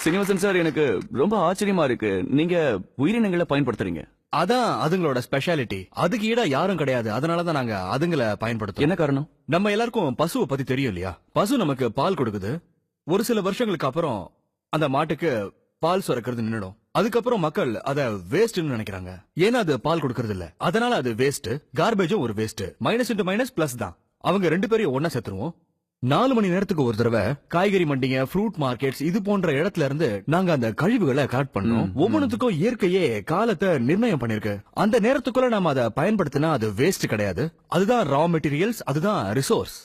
Srinivasan sir, எனக்கு ரொம்ப ஆச்சரியமா இருக்கு. நீங்க உயிரினங்களை பயன்படுத்துறீங்க. அதான் அதுங்களோட ஸ்பெஷாலிட்டி. அதுக்கு ஈடா யாரும் கிடையாது. அதனாலதான் நாங்க அதுங்களை பயன்படுத்துறோம். என்ன காரணம்? நம்ம எல்லாருக்கும் பசுவை பத்தி தெரியும் இல்லையா? பசு நமக்கு பால் கொடுக்குது. ஒரு சில வருஷங்களுக்கு அப்புறம் அந்த மாட்டுக்கு பால் சுரக்கிறது நின்னுடும். அதுக்கப்புறம் மக்கள் அத வேஸ்ட்னு நினைக்கிறாங்க. ஏன்னா அது பால் கொடுக்கறது இல்ல. அதனால அது வேஸ்ட். கார்பேஜும் ஒரு waste. Minus into minus plus தான். அவங்க ரெண்டு பேரையும் ஒன்னா சேர்த்துருவோம். 4 மணி நேரத்துக்கு ஒரு தடவை காய்கறி மண்டிங்க, ஃப்ரூட் மார்க்கெட்ஸ் இது போன்ற இடத்துல இருந்து நாங்க அந்த கழிவுகளை கலெக்ட் பண்ணோம். ஒவ்வொன்றுத்துக்கும் இயற்கையே காலத்தை நிர்ணயம் பண்ணிருக்கு. அந்த நேரத்துக்குள்ள நாம அதை பயன்படுத்தினா அது வேஸ்ட் கிடையாது. அதுதான் ரா மெட்டீரியல்ஸ், அதுதான் ரிசோர்ஸ்.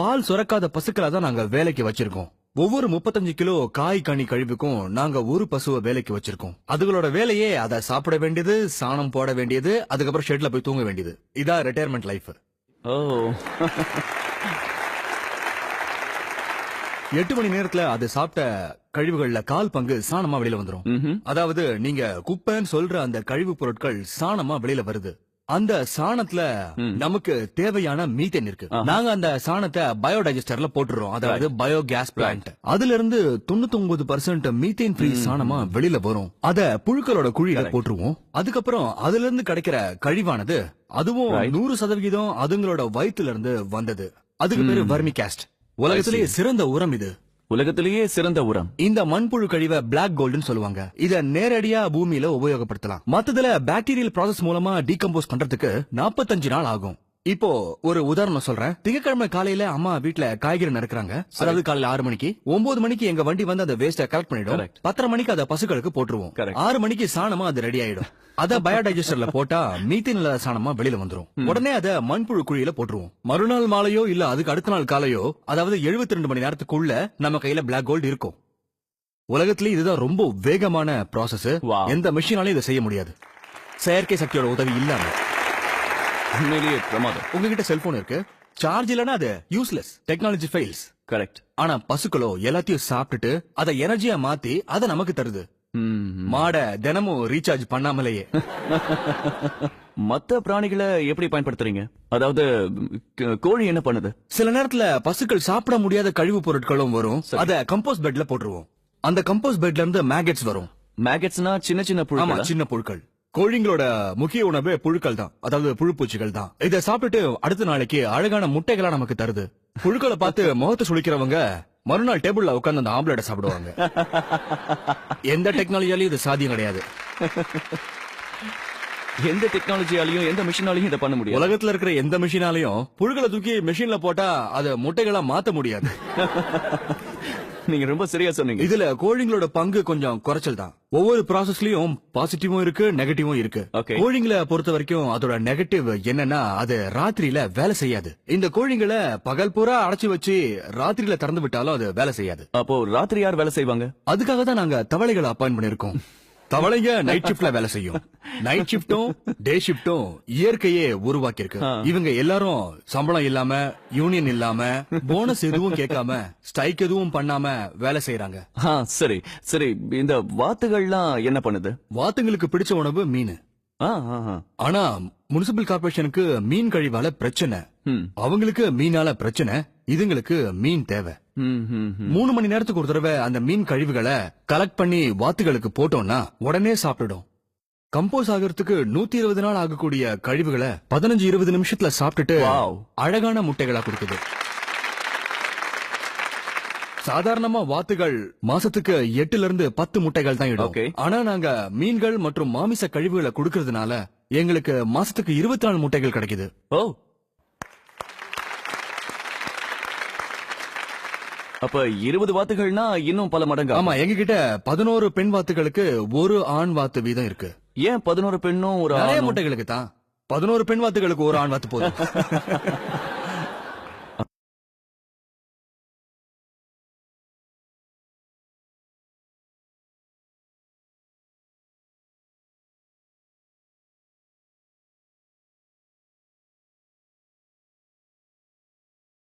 பால் சுரக்காத பசுக்களை தான் நாங்க வேலைக்கு வச்சிருக்கோம். ஒவ்வொரு 35 கிலோ காய் கனி கழிவுக்கும் நாங்க ஒரு பசுவை வேலைக்கு வச்சிருக்கோம். அதுகளோட வேலையே அதை சாப்பிட வேண்டியது, சாணம் போட வேண்டியது, அதுக்கப்புறம் ஷெட்ல போய் தூங்க வேண்டியது. இதான் ரிட்டையர்மெண்ட் லைஃப். ஓ 8 மணி நேரத்துல அது சாப்பிட்ட கழிவுகள்ல 1/4 பங்கு சாணமா வெளியில வந்துரும். அதாவது நீங்க குப்பைன்னு சொல்ற அந்த கழிவு பொருட்கள் சாணமா வெளியில வருது. அந்த சாணத்துல நமக்கு தேவையான மீத்தேன் இருக்கு. நாங்க அந்த சாணத்தை பயோடைஜஸ்டர்ல போட்டுறோம். அதாவது பயோகேஸ் பிளான்ட். அதுல இருந்து 99% மீத்தேன் ஃப்ரீ சாணமா வெளியில வரும். அத புழுக்களோட குழியில போட்டுருவோம். அதுக்கப்புறம் அதுல இருந்து கிடைக்கிற கழிவானது அதுவும் 100% அதுங்களோட வயிற்றுல இருந்து வந்தது. அதுக்கு பேரு வர்மி காஸ்ட். உலகத்திலேயே சிறந்த உரம் இது. உலகத்திலேயே சிறந்த உரம். இந்த மண்புழு கழிவை பிளாக் கோல்டுன்னு சொல்லுவாங்க. இத நேரடியா பூமியில உபயோகப்படுத்தலாம். மத்ததுல பாக்டீரியல் ப்ராசஸ் மூலமா டீகம்போஸ் பண்றதுக்கு 45 நாள் ஆகும். இப்போ ஒரு உதாரணம் சொல்றேன். திங்கட்கிழமை காலையில அம்மா வீட்ல காய்கறி நறுக்குறாங்க. அதாவது காலையில 6 மணிக்கு. 9 மணிக்கு எங்க வண்டி வந்து அந்த வேஸ்ட கலெக்ட் பண்ணிடும். 10:30 மணிக்கு அத பசுக்களுக்கு போட்டுருவோம். 6 மணிக்கு சாணமா அது ரெடி ஆயிடும். அத பயோடைஜஸ்டர்ல போட்டா மீத்தேன் இல்லாத சாணமா வெளியில வந்துரும். உடனே அத மண்புழு குழியில போட்டுருவோம். மறுநாள் மாலையோ இல்ல அதுக்கு அடுத்த நாள் காலையோ, அதாவது 72 மணி நேரத்துக்குள்ள நம்ம கையில பிளாக் கோல்டு இருக்கும். உலகத்திலேயே இதுதான் ரொம்ப வேகமான ப்ராசஸ். எந்த மெஷினாலையும் இதை செய்ய முடியாது, செயற்கை சக்தியோட உதவி இல்லாம. உண்மையிலேயே பிரமாதம். உங்ககிட்ட செல்போன் இருக்கு, சார்ஜ் இல்லனா அது யூஸ்லெஸ். Technology fails. கரெக்ட். ஆனா பசுக்களோ எல்லாத்தையும் சாப்பிட்டுட்டு அதை எனர்ஜியா மாத்தி அதை நமக்கு தருது. மாட தினமும் ரீசார்ஜ் பண்ணாமலேயே. மத்த பிராணிகளை எப்படி பயன்படுத்துறீங்க? அதாவது கோழி என்ன பண்ணுது? சில நேரத்துல பசுக்கள் சாப்பிட முடியாத கழிவு பொருட்களும் வரும். அத கம்போஸ்ட் பெட்ல போட்டுருவோம். அந்த கம்போஸ்ட் பெட்ல இருந்து மேகெட்ஸ் வரும். மேகெட்ஸ்னா சின்ன சின்ன புழுக்கள். சின்ன புழுக்கள். கோழிங்களோட முக்கிய உணவு புழுக்கள் தான், அதாவது புழுப்பூச்சிகள் தான். இதை சாப்பிட்டுட்டு அடுத்த நாளைக்கு அழகான முட்டைகளா நமக்கு தருது. புழுக்களை பார்த்து முகத்தை சுளிக்கிறவங்க மறுநாள் டேபிள்ல உட்கார்ந்து அந்த ஆம்லெட்டை சாப்பிடுவாங்க. எந்த டெக்னாலஜியாலையும் இது சாத்தியம் கிடையாது. எந்த டெக்னாலஜியாலையும் எந்த மிஷினாலையும் இதை பண்ண முடியாது. உலகத்துல இருக்கிற எந்த மிஷினாலையும் புழுக்களை தூக்கி மிஷின்ல போட்டா அதை முட்டைகளா மாத்த முடியாது. நீங்க ரொம்ப சரியா சொன்னீங்க. இதுல கோழிங்களோட பங்கு கொஞ்சம் குறைச்சல் தான். ஒவ்வொரு ப்ராசஸ்லயும் பாசிட்டிவும் இருக்கு, நெகட்டிவும் இருக்கு. கோழிங்களை பொறுத்த வரைக்கும் அதோட நெகட்டிவ் என்னன்னா அது ராத்திரியில வேலை செய்யாது. இந்த கோழிங்களை பகல் பூரா அடைச்சு வச்சு ராத்திரியில திறந்து விட்டாலும் அது வேலை செய்யாது. அப்போ ராத்திரி யார் வேலை செய்வாங்க? அதுக்காக தான் நாங்க தவளைகளை அப்பாயின் பண்ணிருக்கோம். தவளைங்க நைட் ஷிப்ட்ல வேலை செய்யும். நைட் ஷிப்டும் டே ஷிப்டும் இயற்கையே உருவாக்கி இருக்கு. இவங்க எல்லாரும் சம்பளம் இல்லாம, யூனியன் இல்லாம, போனஸ் எதுவும் கேட்காம, ஸ்ட்ரைக் எதுவும் பண்ணாம வேலை செய்யறாங்க. சரி சரி. இந்த வாத்துகள்லாம் என்ன பண்ணுது? வாத்துங்களுக்கு பிடிச்ச உணவு மீன். ஆனா முனிசிபல் கார்பரேஷனுக்கு மீன் கழிவால பிரச்சனை. அவங்களுக்கு மீனால பிரச்சனை, இதுங்களுக்கு மீன் தேவை. 3 மணி நேரத்துக்கு ஒரு தடவை அந்த மீன் கழிவுகளை கலெக்ட் பண்ணி வாத்துகளுக்கு போட்டோம்னா உடனே சாப்பிட்டுடும். கம்போஸ் ஆகிறதுக்கு 120 நாள் ஆகக்கூடிய கழிவுகளை 15-20 நிமிஷத்துல சாப்பிட்டுட்டு அழகான முட்டைகளா கொடுக்குது. சாதாரணமா வாத்துகள் மாசத்துக்கு 8-10 முட்டைகள் தான் இடும். ஆனா நாங்க மீன்கள் மற்றும் மாமிச கழிவுகளை கொடுக்கறதுனால எங்களுக்கு மாசத்துக்கு 24 முட்டைகள் கிடைக்குது. அப்ப 20 வாத்துகள்னா இன்னும் பல மடங்கு. ஆமா, எங்க கிட்ட 11 பெண் வாத்துகளுக்கு ஒரு ஆண் வாத்து வீதம் இருக்கு. ஏன் 11 பெண்ணும் ஒரு முட்டைகளுக்கு தான்? 11 பெண் வாத்துகளுக்கு ஒரு ஆண் வாத்து போதும்.